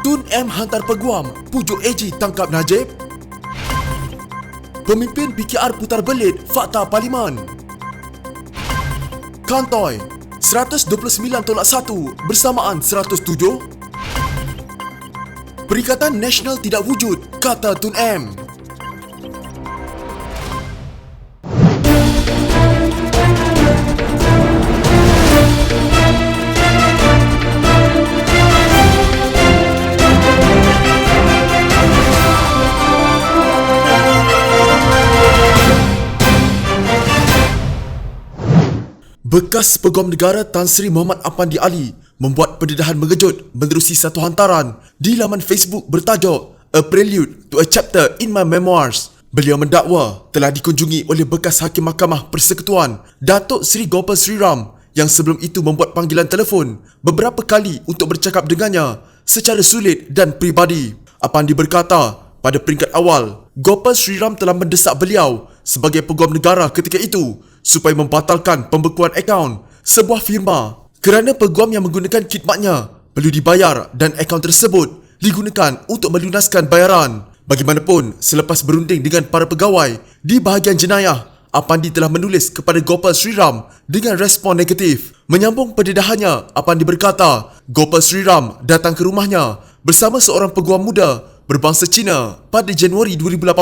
Tun M hantar peguam, pujuk AG tangkap Najib. Pemimpin PKR putar belit fakta Parlimen. Kantoi 129 tolak 1 bersamaan 107. Perikatan Nasional tidak wujud, kata Tun M. Bekas Peguam Negara Tan Sri Muhammad Apandi Ali membuat pendedahan mengejut menerusi satu hantaran di laman Facebook bertajuk A Prelude to a Chapter in My Memoirs. Beliau mendakwa telah dikunjungi oleh bekas Hakim Mahkamah Persekutuan Datuk Seri Gopal Sri Ram yang sebelum itu membuat panggilan telefon beberapa kali untuk bercakap dengannya secara sulit dan peribadi. Apandi berkata, pada peringkat awal, Gopal Sri Ram telah mendesak beliau sebagai Peguam Negara ketika itu supaya membatalkan pembekuan akaun sebuah firma kerana peguam yang menggunakan khidmatnya perlu dibayar dan akaun tersebut digunakan untuk melunaskan bayaran. Bagaimanapun, selepas berunding dengan para pegawai di bahagian jenayah, Apandi telah menulis kepada Gopal Sri Ram dengan respon negatif. Menyambung pendedahannya, Apandi berkata Gopal Sri Ram datang ke rumahnya bersama seorang peguam muda berbangsa Cina pada Januari 2018.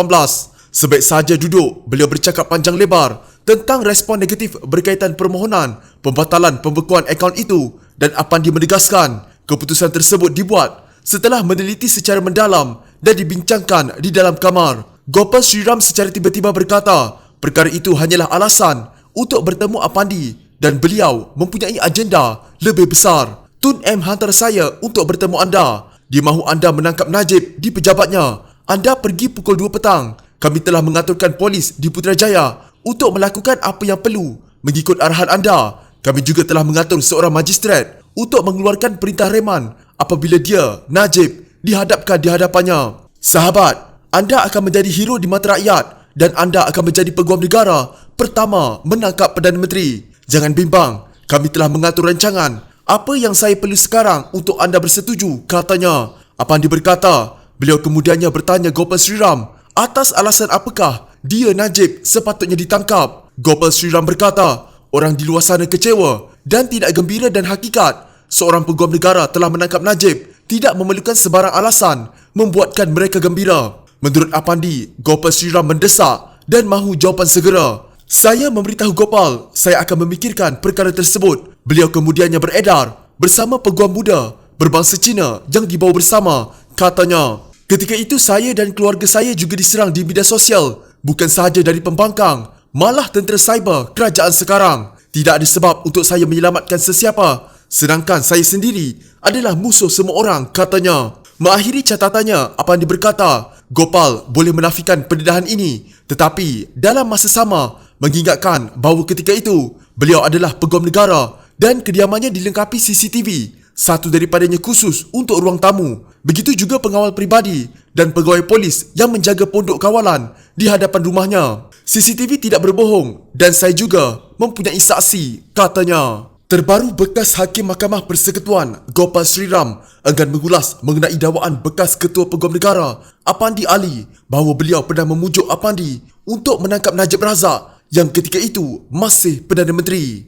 Sebaik sahaja duduk, beliau bercakap panjang lebar tentang respon negatif berkaitan permohonan pembatalan pembekuan akaun itu dan Apandi menegaskan keputusan tersebut dibuat setelah meneliti secara mendalam dan dibincangkan di dalam kamar. Gopal Sri Ram secara tiba-tiba berkata perkara itu hanyalah alasan untuk bertemu Apandi dan beliau mempunyai agenda lebih besar. Tun M hantar saya untuk bertemu anda. Dia mahu anda menangkap Najib di pejabatnya. Anda pergi pukul 2 petang. Kami telah mengaturkan polis di Putrajaya untuk melakukan apa yang perlu mengikut arahan anda. Kami juga telah mengatur seorang magistrat untuk mengeluarkan perintah reman apabila dia, Najib, dihadapkan di hadapannya. Sahabat, anda akan menjadi hero di mata rakyat dan anda akan menjadi peguam negara pertama menangkap Perdana Menteri. Jangan bimbang, kami telah mengatur rancangan. Apa yang saya perlu sekarang untuk anda bersetuju, katanya. Apandi berkata, beliau kemudiannya bertanya Gopal Sri Ram atas alasan apakah dia, Najib, sepatutnya ditangkap. Gopal Sri Ram berkata, orang di luar sana kecewa dan tidak gembira dan hakikat seorang peguam negara telah menangkap Najib tidak memerlukan sebarang alasan membuatkan mereka gembira. Menurut Apandi, Gopal Sri Ram mendesak dan mahu jawapan segera. Saya memberitahu Gopal, saya akan memikirkan perkara tersebut. Beliau kemudiannya beredar bersama peguam muda berbangsa Cina yang dibawa bersama, katanya. Ketika itu saya dan keluarga saya juga diserang di media sosial, bukan sahaja dari pembangkang, malah tentera cyber kerajaan sekarang. Tidak ada sebab untuk saya menyelamatkan sesiapa, sedangkan saya sendiri adalah musuh semua orang, katanya. Mengakhiri catatannya, Apandi berkata, Gopal boleh menafikan pendedahan ini, tetapi dalam masa sama mengingatkan bahawa ketika itu beliau adalah peguam negara dan kediamannya dilengkapi CCTV, satu daripadanya khusus untuk ruang tamu. Begitu juga pengawal peribadi dan pegawai polis yang menjaga pondok kawalan di hadapan rumahnya. CCTV tidak berbohong dan saya juga mempunyai saksi, katanya. Terbaru, bekas Hakim Mahkamah Persekutuan Gopal Sri Ram enggan mengulas mengenai dakwaan bekas Ketua Peguam Negara Apandi Ali bahawa beliau pernah memujuk Apandi untuk menangkap Najib Razak yang ketika itu masih Perdana Menteri.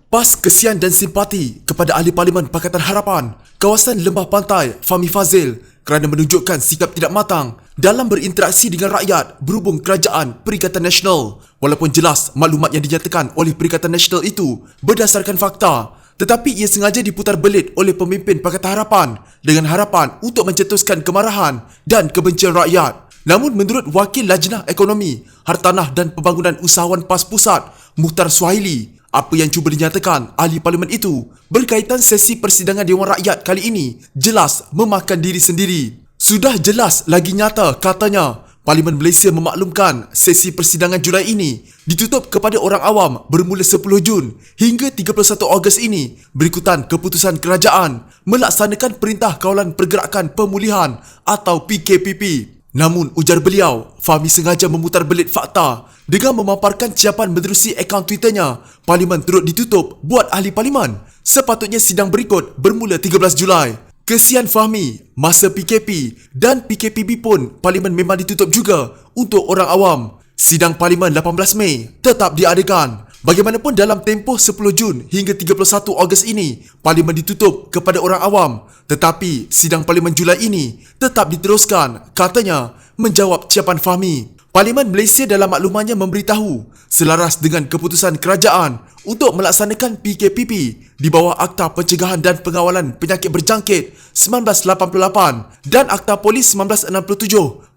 PAS kesian dan simpati kepada Ahli Parlimen Pakatan Harapan kawasan Lembah Pantai Fahmi Fazil kerana menunjukkan sikap tidak matang dalam berinteraksi dengan rakyat berhubung Kerajaan Perikatan Nasional. Walaupun jelas maklumat yang dinyatakan oleh Perikatan Nasional itu berdasarkan fakta, tetapi ia sengaja diputar belit oleh pemimpin Pakatan Harapan dengan harapan untuk mencetuskan kemarahan dan kebencian rakyat. Namun menurut Wakil Lajnah Ekonomi, Hartanah dan Pembangunan Usahawan PAS Pusat, Muhtar Suhaili, apa yang cuba dinyatakan ahli parlimen itu berkaitan sesi persidangan Dewan Rakyat kali ini jelas memakan diri sendiri. Sudah jelas lagi nyata, katanya, Parlimen Malaysia memaklumkan sesi persidangan Julai ini ditutup kepada orang awam bermula 10 Jun hingga 31 Ogos ini berikutan keputusan kerajaan melaksanakan Perintah Kawalan Pergerakan Pemulihan atau PKPP. Namun, ujar beliau, Fahmi sengaja memutar belit fakta dengan memaparkan ciapan menerusi akaun Twitternya, Parlimen turut ditutup buat ahli Parlimen. Sepatutnya sidang berikut bermula 13 Julai. Kesian Fahmi, masa PKP dan PKPB pun Parlimen memang ditutup juga untuk orang awam. Sidang Parlimen 18 Mei tetap diadakan. Bagaimanapun dalam tempoh 10 Jun hingga 31 Ogos ini, Parlimen ditutup kepada orang awam. Tetapi sidang Parlimen Julai ini tetap diteruskan, katanya, menjawab ciapan Fahmi. Parlimen Malaysia dalam maklumannya memberitahu, selaras dengan keputusan kerajaan untuk melaksanakan PKPP di bawah Akta Pencegahan dan Pengawalan Penyakit Berjangkit 1988 dan Akta Polis 1967,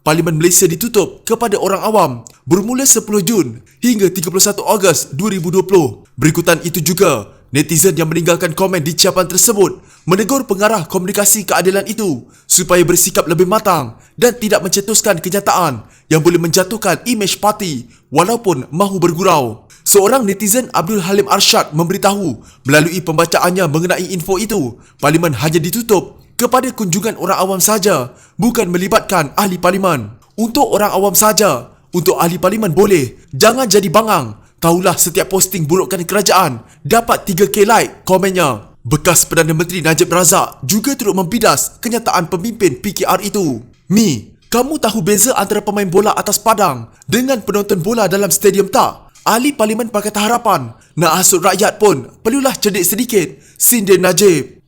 Parlimen Malaysia ditutup kepada orang awam bermula 10 Jun hingga 31 Ogos 2020. Berikutan itu juga, netizen yang meninggalkan komen di ciapan tersebut menegur pengarah komunikasi keadilan itu supaya bersikap lebih matang dan tidak mencetuskan kenyataan yang boleh menjatuhkan imej parti walaupun mahu bergurau. Seorang netizen Abdul Halim Arsyad memberitahu melalui pembacaannya mengenai info itu, Parlimen hanya ditutup kepada kunjungan orang awam saja, bukan melibatkan ahli Parlimen. Untuk orang awam saja, untuk ahli Parlimen boleh, jangan jadi bangang. Tahulah setiap posting burukkan kerajaan dapat 3k like, komennya. Bekas Perdana Menteri Najib Razak juga turut membidas kenyataan pemimpin PKR itu. Mi, kamu tahu beza antara pemain bola atas padang dengan penonton bola dalam stadium tak? Ahli Parlimen Pakatan Harapan nak hasut rakyat pun perlulah cerdik sedikit, sindir Najib.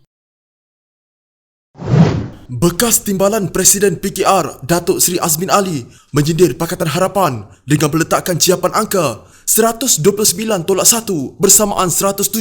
Bekas Timbalan Presiden PKR Datuk Seri Azmin Ali menyindir Pakatan Harapan dengan meletakkan ciapan angka 129.1 bersamaan 107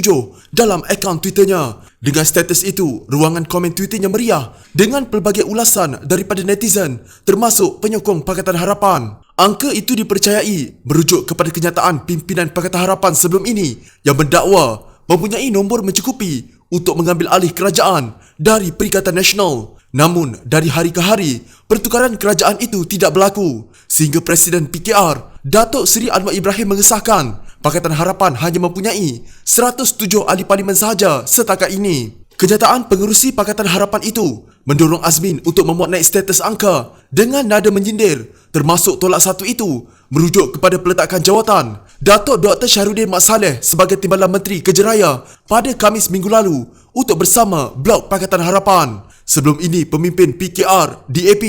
dalam akaun Twitternya. Dengan status itu, ruangan komen Twitternya meriah dengan pelbagai ulasan daripada netizen termasuk penyokong Pakatan Harapan. Angka itu dipercayai merujuk kepada kenyataan pimpinan Pakatan Harapan sebelum ini yang mendakwa mempunyai nombor mencukupi untuk mengambil alih kerajaan dari Perikatan Nasional. Namun, dari hari ke hari, pertukaran kerajaan itu tidak berlaku sehingga Presiden PKR, Datuk Seri Anwar Ibrahim mengesahkan Pakatan Harapan hanya mempunyai 107 ahli Parlimen sahaja setakat ini. Kenyataan pengerusi Pakatan Harapan itu mendorong Azmin untuk memuat naik status angka dengan nada menyindir, termasuk tolak satu itu merujuk kepada peletakan jawatan Datuk Dr. Syahrudin Mat Saleh sebagai Timbalan Menteri Kejeraya pada Khamis minggu lalu untuk bersama Blok Pakatan Harapan. Sebelum ini, pemimpin PKR, DAP,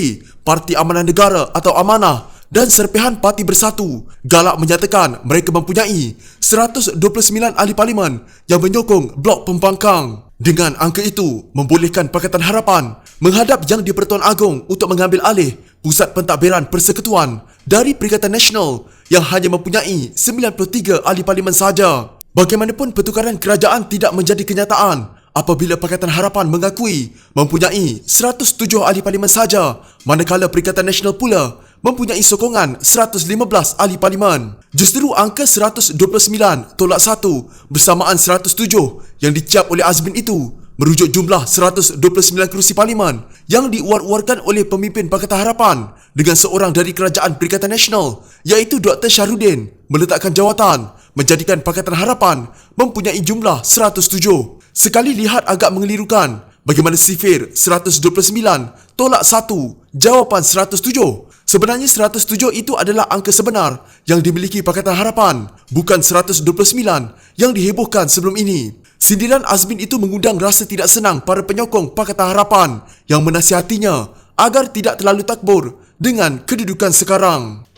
Parti Amanah Negara atau Amanah dan Serpihan Parti Bersatu galak menyatakan mereka mempunyai 129 ahli Parlimen yang menyokong Blok Pembangkang. Dengan angka itu, membolehkan Pakatan Harapan menghadap Yang di-Pertuan Agong untuk mengambil alih Pusat Pentadbiran Persekutuan dari Perikatan Nasional yang hanya mempunyai 93 ahli Parlimen sahaja. Bagaimanapun, pertukaran kerajaan tidak menjadi kenyataan apabila Pakatan Harapan mengakui mempunyai 107 ahli Parlimen sahaja, manakala Perikatan Nasional pula mempunyai sokongan 115 ahli Parlimen. Justru angka 129 tolak 1 bersamaan 107 yang dicap oleh Azmin itu merujuk jumlah 129 kerusi Parlimen yang diuar-uarkan oleh pemimpin Pakatan Harapan dengan seorang dari Kerajaan Perikatan Nasional iaitu Dr. Syahrudin meletakkan jawatan menjadikan Pakatan Harapan mempunyai jumlah 107. Sekali lihat agak mengelirukan bagaimana sifir 129 tolak 1 jawapan 107. Sebenarnya 107 itu adalah angka sebenar yang dimiliki Pakatan Harapan, bukan 129 yang dihebohkan sebelum ini. Sindiran Azmin itu mengundang rasa tidak senang para penyokong Pakatan Harapan yang menasihatinya agar tidak terlalu takbur dengan kedudukan sekarang.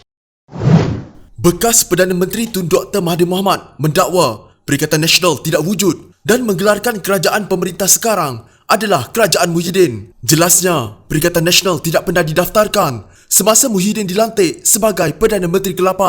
Bekas Perdana Menteri Tun Dr. Mahathir Mohamad mendakwa Perikatan Nasional tidak wujud dan menggelarkan kerajaan pemerintah sekarang adalah Kerajaan Muhyiddin. Jelasnya, Perikatan Nasional tidak pernah didaftarkan semasa Muhyiddin dilantik sebagai Perdana Menteri ke-8.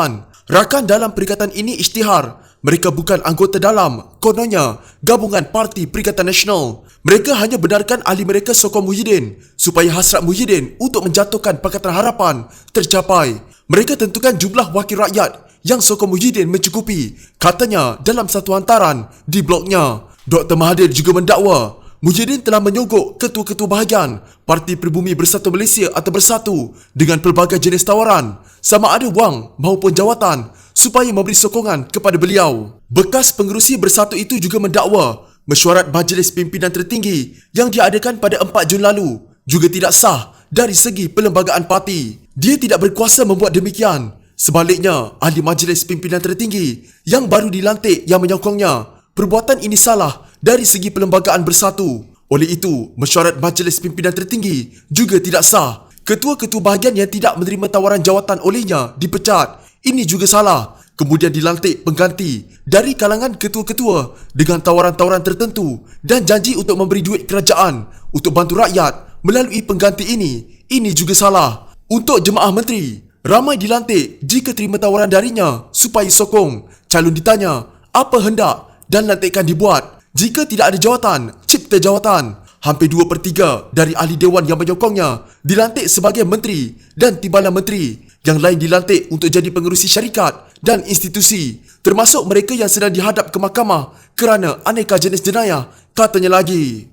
Rakan dalam perikatan ini isytihar mereka bukan anggota dalam, kononnya, gabungan Parti Perikatan Nasional. Mereka hanya benarkan ahli mereka sokong Muhyiddin supaya hasrat Muhyiddin untuk menjatuhkan Pakatan Harapan tercapai. Mereka tentukan jumlah wakil rakyat yang sokong Muhyiddin mencukupi, katanya dalam satu hantaran di blognya. Dr. Mahathir juga mendakwa Muhyiddin telah menyogok ketua-ketua bahagian Parti Pribumi Bersatu Malaysia atau Bersatu dengan pelbagai jenis tawaran, sama ada wang maupun jawatan, supaya memberi sokongan kepada beliau. Bekas pengerusi Bersatu itu juga mendakwa mesyuarat Majlis Pimpinan Tertinggi yang diadakan pada 4 Jun lalu juga tidak sah dari segi perlembagaan parti. Dia tidak berkuasa membuat demikian. Sebaliknya, ahli majlis pimpinan tertinggi yang baru dilantik yang menyokongnya. Perbuatan ini salah dari segi perlembagaan bersatu. Oleh itu, mesyuarat majlis pimpinan tertinggi juga tidak sah. Ketua-ketua bahagian yang tidak menerima tawaran jawatan olehnya dipecat. Ini juga salah. Kemudian dilantik pengganti dari kalangan ketua-ketua dengan tawaran-tawaran tertentu dan janji untuk memberi duit kerajaan untuk bantu rakyat melalui pengganti ini. Ini juga salah. Untuk jemaah menteri, ramai dilantik jika terima tawaran darinya supaya sokong. Calon ditanya apa hendak dan lantikan dibuat. Jika tidak ada jawatan, cipta jawatan. Hampir 2/3 dari ahli dewan yang menyokongnya dilantik sebagai menteri dan timbalan menteri. Yang lain dilantik untuk jadi pengerusi syarikat dan institusi, termasuk mereka yang sedang dihadap ke mahkamah kerana aneka jenis jenayah, katanya lagi.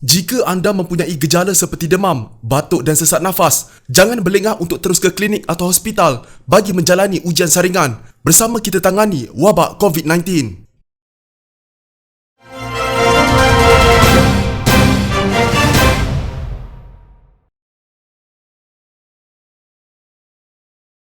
Jika anda mempunyai gejala seperti demam, batuk dan sesak nafas, jangan berlengah untuk terus ke klinik atau hospital bagi menjalani ujian saringan. Bersama kita tangani wabak COVID-19.